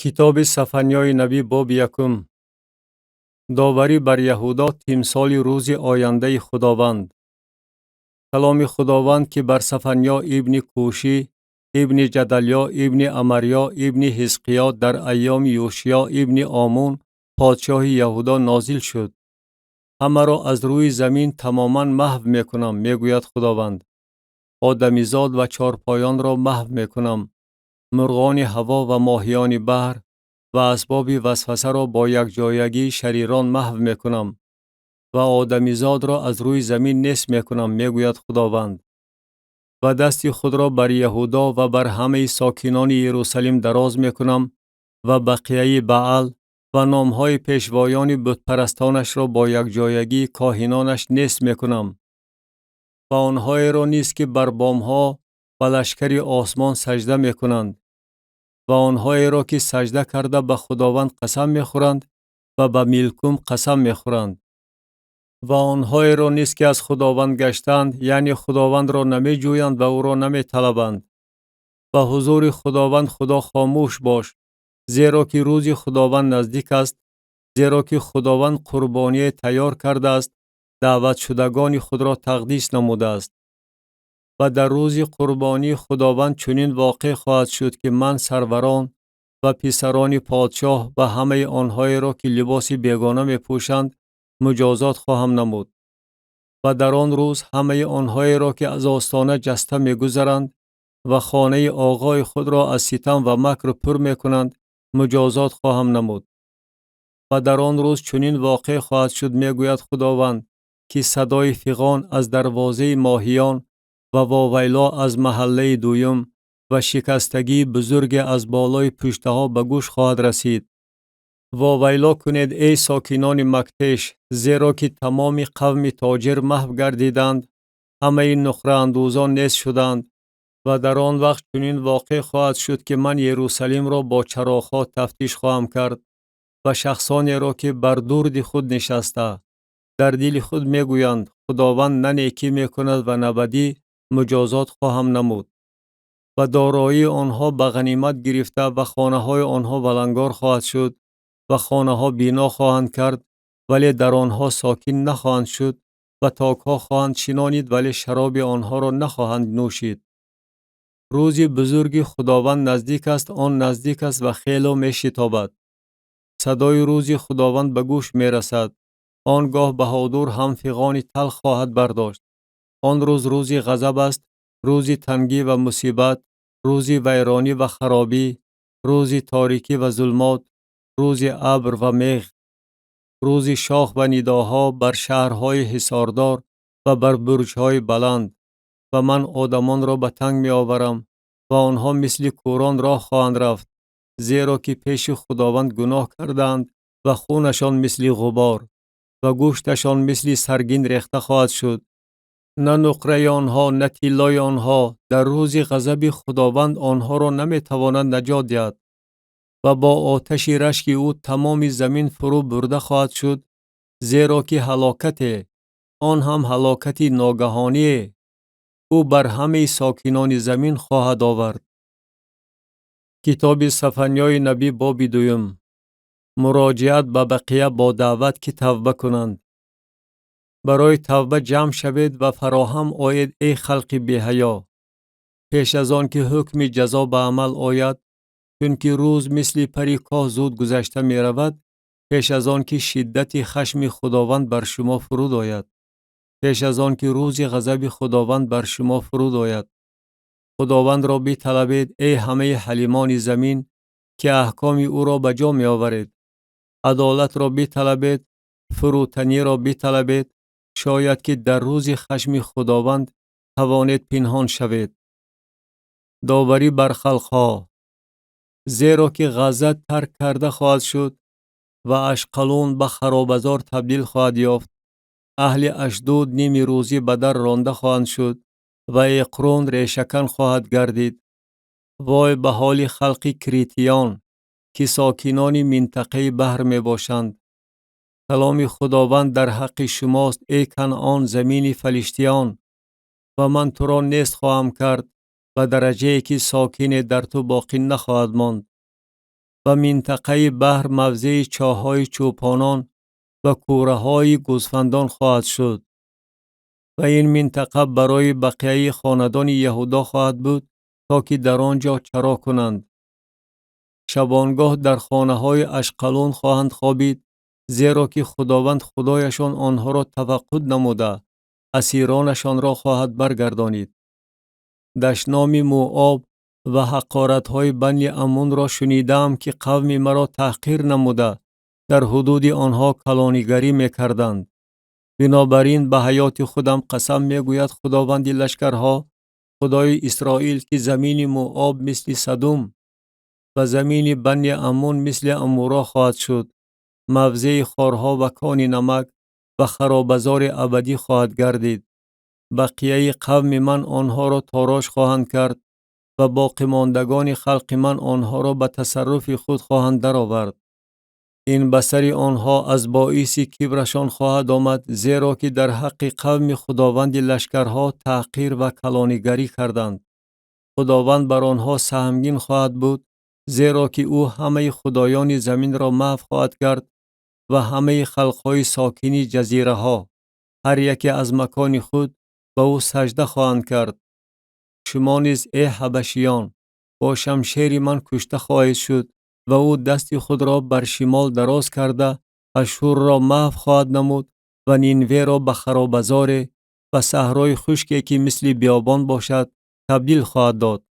کتاب سفنیای نبی باب یکم. داوری بر یهودا تمثال روز آینده خداوند. کلام خداوند که بر سفنیا ابن کوشی، ابن جدلیا، ابن امریا، ابن حزقیا در ایام یوشیا ابن آمون پادشاه یهودا نازل شد. همه را از روی زمین تماما محو میکنم، میگوید خداوند. آدمیزاد و چارپایان را محو میکنم. مرغان هوا و ماهیان بحر و اسباب وسوسه را با یک جایگی شریران محو میکنم و آدمیزاد را از روی زمین نیست میکنم، میگوید خداوند. و دست خود را بر یهودا و بر همه ساکنان یروشلیم دراز میکنم و بقیه بعل و نامهای پیشوایان بت پرستانش را با یک جایگی کاهنانش نیست میکنم و آنهای را نیست که بر بامها و لشکر آسمان سجده میکنند و آنهایی را که سجده کرده به خداوند قسم میخورند و به میلکوم قسم میخورند و آنهایی را نیست که از خداوند گشتند، یعنی خداوند را نمی جویند و او را نمی طلبند. و حضور خداوند خدا خاموش باش، زیرا که روز خداوند نزدیک است، زیرا که خداوند قربانی تیار کرده است، دعوت شدگان خود را تقدیس نموده است. و در روز قربانی خداوند چنین واقع خواهد شد که من سروران و پسران پادشاه و همه آنهایی را که لباس بیگانه می پوشند مجازات خواهم نمود. و در آن روز همه آنهایی را که از آستانه جسته می گذرند و خانه آقای خود را از ستم و مکر پر می کنند مجازات خواهم نمود. و در آن روز چنین واقع خواهد شد، می گوید خداوند، که صدای فیغان از دروازه ماهیان و واویلا از محله دویم و شکستگی بزرگ از بالای پشته ها به گوش خواهد رسید. واویلا کنید ای ساکنان مکتش، زیرا که تمام قوم تاجر محو گردیدند، همه نخره اندوزان نیست شدند. و در آن وقت چنین واقع خواهد شد که من یروشلیم را با چراغ‌ها تفتیش خواهم کرد و شخصانی را که بر درد خود نشسته در دل خود میگویند خداوند نه نیکی میکند و نه بدی مجازات خواهم نمود. و دارایی آنها به غنیمت گرفته و خانه های آنها ولنگار خواهد شد و خانه ها بینا خواهند کرد ولی در آنها ساکن نخواهند شد و تاک ها خواهند شنانید ولی شراب آنها را نخواهند نوشید. روز بزرگ خداوند نزدیک است، آن نزدیک است و خیلی می شتابد. صدای روز خداوند به گوش می رسد. آنگاه بهادر هم فیغان تلخ خواهد برداشت. آن روز روزی غضب است، روزی تنگی و مصیبت، روزی ویرانی و خرابی، روزی تاریکی و ظلمات، روزی ابر و میغ، روزی شاخ و نداها بر شهرهای حصاردار و بر برجهای بلند. و من آدمان را به تنگ می آورم و آنها مثل کوران راه خواهند رفت، زیرا که پیش خداوند گناه کردند و خونشان مثل غبار و گوشتشان مثل سرگین ریخته خواهد شد. نه نقره آنها نه طلای آنها در روز غضب خداوند آنها را نمی توانند نجات دهد. و با آتش رشک او تمام زمین فرو برده خواهد شد، زیرا که هلاکت آن هم هلاکت ناگهانی او بر همه ساکنان زمین خواهد آورد. کتاب سفنیای نبی باب دویم. مراجعت به بقیه با دعوت که توبه کنند. برای توبه جمع شوید و فراهم آید ای خلق بی حیا، پیش از آن که حکم جزا به عمل آید، چون که روز مثل پری کاه زود گذشته می رود، پیش از آن که شدت خشم خداوند بر شما فرود آید، پیش از آن که روز غضب خداوند بر شما فرود آید. خداوند را بی طلبید ای همه حلیمان زمین که احکام او را به جا می آورید. عدالت را بی طلبید، فروتنی را بی طلبید، شاید که در روز خشم خداوند توانید پنهان شوید. داوری بر خلقها، زیرا که غزه ترک کرده خواهد شد و اشقلون به خرابزار تبدیل خواهد یافت. اهل اشدود نیم روزی به در رانده خواهند شد و اقرون ریشکن خواهد گردید. وای به حال خلق کریتیان که ساکنان منطقه بحر می باشند. کلام خداوند در حق شماست ای کنعان زمین فلسطیان، و من تو را نیست خواهم کرد و درجه ای که ساکن در تو باقی نخواهد ماند. و منطقه بحر موضع چاه‌های چوپانان و کوره‌های گوسفندان خواهد شد و این منطقه برای بقیه خاندان یهودا خواهد بود تا که در آنجا چرا کنند. شبانگاه در خانه‌های اشقلون خواهند خوابید، زیرا که خداوند خدایشان آنها را تفقد نموده اسیرانشان را خواهد برگردانید. دشنام موآب و حقارت‌های بنی عمون را شنیدم که قوم مرا تحقیر نموده در حدود آنها کلانیگری می‌کردند. بنابراین به حیات خودم قسم می‌گوید خداوند لشکرها، خدای اسرائیل، که زمین موآب مثل سدوم و زمین بنی عمون مثل امورا خواهد شد، موضع خارها و کان نمک و خرابزار ابدی خواهد گردید. بقیه قوم من آنها را تاراج خواهند کرد و باقی ماندگان خلق من آنها را به تصرف خود خواهند درآورد. این بسر آنها از باعث کبرشان خواهد آمد، زیرا که در حق قوم خداوند لشکرها تحقیر و کلانیگری کردند. خداوند بر آنها سهمگین خواهد بود، زیرا که او همه خدایان زمین را محو خواهد کرد و همه خلقهای ساکنی جزیره ها هر یکی از مکان خود به او سجده خواهند کرد. شما نیز ای حبشیان با شمشیر من کشته خواهید شد و او دست خود را بر شمال دراز کرده اشور را محو خواهد نمود و نینوه را به خرابزار و صحرای خشکی که مثل بیابان باشد تبدیل خواهد داد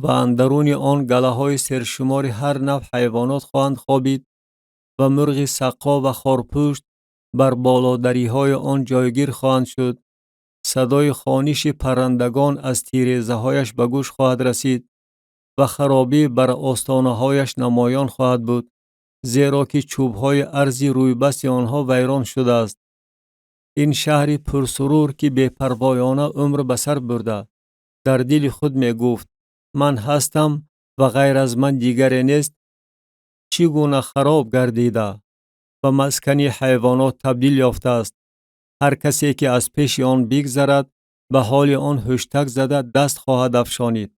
و اندرون آن گله های سرشمار هر نوع حیوانات خواهند خوابید و مرغ سقا و خارپشت بر بالادری های آن جایگیر خواهند شد. صدای خوانش پرندگان از تیریزه هایش به گوش خواهد رسید و خرابی بر آستانه هایش نمایان خواهد بود، زیرا که چوب های ارضی روی بست آنها ویران شده است. این شهر پرسرور که بے پروایانه عمر به سر برده در دل خود می گفت من هستم و غیر از من دیگری نیست، چگونه خراب گردیده و مسکن حیوانات تبدیل یافته است. هر کسی که از پیش آن بگذرد به حال آن هشتگ زده دست خواهد افشانید.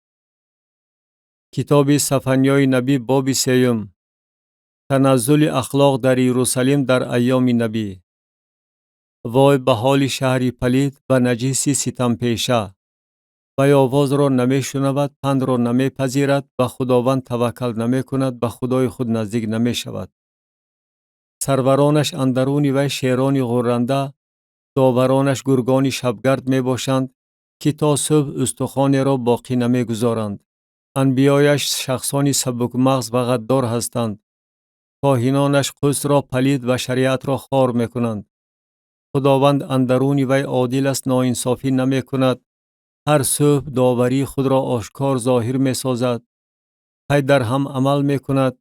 کتاب سفنیای نبی باب 3. تنزل اخلاق در یروشلیم در ایام نبی. وای به حال شهری پلید و نجس ستم پیشه، و آواز را نمی شنود، پند را نمی پذیرد، به خداوند توکل نمی کند، به خدای خود نزدیک نمی شود. سرورانش اندرون وی شیران غرنده، داورانش گرگان شبگرد می باشند که تا صبح استخوان را باقی نمی گذارند. انبیایش شخصانی سبک مغز و غدار هستند. کاهنانش قدس را پلید و شریعت را خوار می کنند. خداوند اندرون وی عادل است، ناانصافی نمی کند. هر صبح داوری خود را آشکار ظاهر می سازد. پی در هم عمل می کند،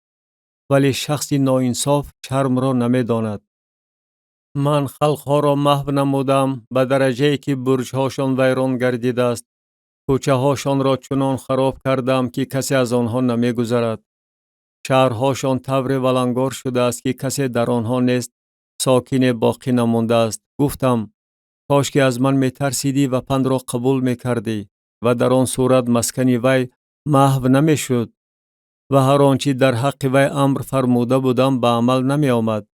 ولی شخص ناانصاف شرم را نمی داند. من خلقها را محو نمودم به درجه‌ای که برج‌هاشان ویران گردیده است. کوچه‌هاشان را چنان خراب کردم که کسی از آنها نمی گذرد. شهرهاشان طور ولنگار شده است که کسی در آنها نیست، ساکن باقی نمانده است. گفتم کاش که از من می ترسیدی و پند را قبول می کردی و در آن صورت مسکن وی محو نمی شد و هر آنچه در حق وی امر فرموده بودم به عمل نمی آمد.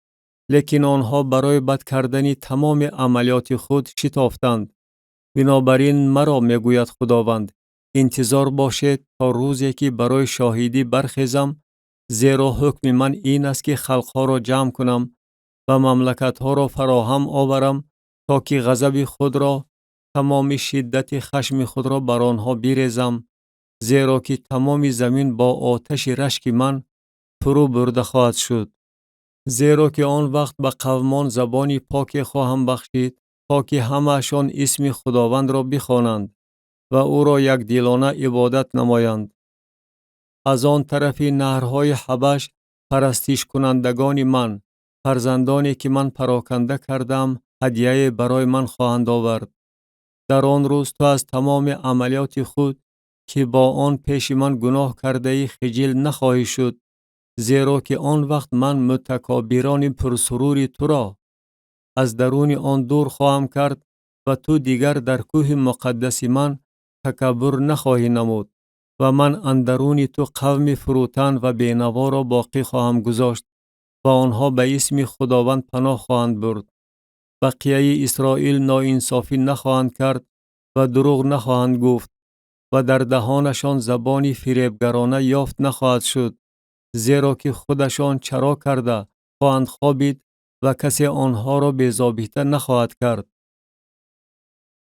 لیکن آنها برای بد کردن تمام عملیات خود شتافتند. بنابراین مرا می گوید خداوند انتظار باشید تا روزی که برای شاهدی برخیزم، زیرا حکم من این است که خلقها را جمع کنم و مملکتها را فراهم آورم تا که غضب خود را، تمام شدت خشم خود را بر آنها بیریزم، زیرا که تمام زمین با آتش رشک من فرو برده خواهد شد. زیرا که آن وقت به قومان زبانی پاک خواهم بخشید تا که همه‌شان اسم خداوند را بخوانند و او را یک دلانه عبادت نمایند. از آن طرف نهرهای حبش پرستش کنندگان من، فرزندانی که من پراکنده کردم، هدیه برای من خواهند آورد. در آن روز تو از تمام عملیات خود که با آن پیش من گناه کرده ای خجل نخواهی شد، زیرا که آن وقت من متکابران پرسرور تو را از درون آن دور خواهم کرد و تو دیگر در کوه مقدس من تکبر نخواهی نمود و من اندرون تو قوم فروتن و بینوا را باقی خواهم گذاشت و آنها به اسم خداوند پناه خواهند برد. بقیه اسرائیل ناانصافی نخواهند کرد و دروغ نخواهند گفت و در دهانشان زبانی فریبگرانه یافت نخواهد شد، زیرا که خودشان چرا کرده خواهند خوابید و کسی آنها را بی‌ضابطه نخواهد کرد.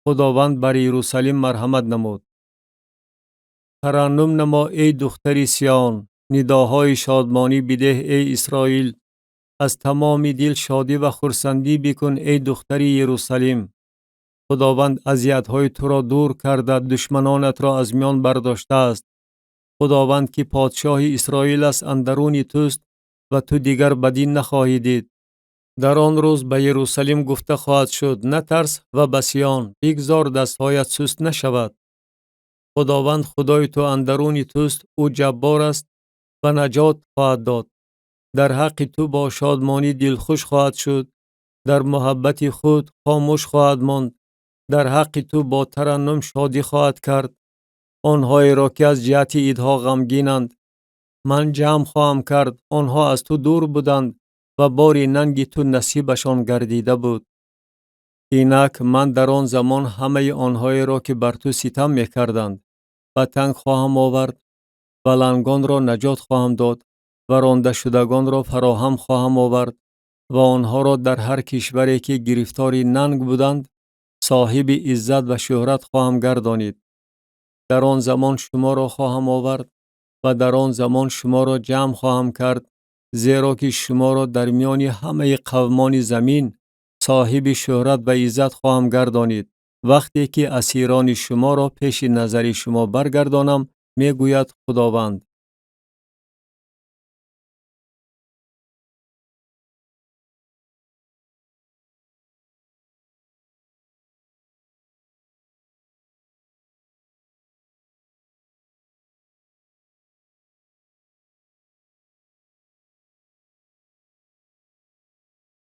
خداوند بر یروشلیم مرحمت نمود. ترنم نما ای دختر سیان، نداهای شادمانی بده ای اسرائیل. از تمام دل شادی و خرسندی بکن ای دختر یروشلیم. خداوند اذیت‌های تو را دور کرده، دشمنانت را از میان برداشته است. خداوند که پادشاه اسرائیل است اندرون توست و تو دیگر بدی نخواهی دید. در آن روز به یروشلیم گفته خواهد شد نترس و به سیان بگذار دستهایت سست نشود. خداوند خدای تو اندرون توست، او جبار است و نجات خواهد داد. در حق تو با شادمانی دلخوش خواهد شد، در محبت خود خاموش خواهد ماند. در حق تو با ترنم شادی خواهد کرد. آنهایی را که از جهت عیدها غمگینند من جمع خواهم کرد. آنها از تو دور بودند و بار ننگ تو نصیبشان گردیده بود. اینک من در آن زمان همه آنهایی را که بر تو ستم می‌کردند و تنگ خواهم آورد و لنگان را نجات خواهم داد و رانده شدگان را فراهم خواهم آورد و آنها را در هر کشوری که گرفتاری ننگ بودند صاحب عزت و شهرت خواهم گردانید. در آن زمان شما را خواهم آورد و در آن زمان شما را جمع خواهم کرد، زیرا که شما را در میان همه قومان زمین صاحب شهرت و عزت خواهم گردانید. وقتی که اسیران شما را پیش نظر شما برگردانم، میگوید خداوند.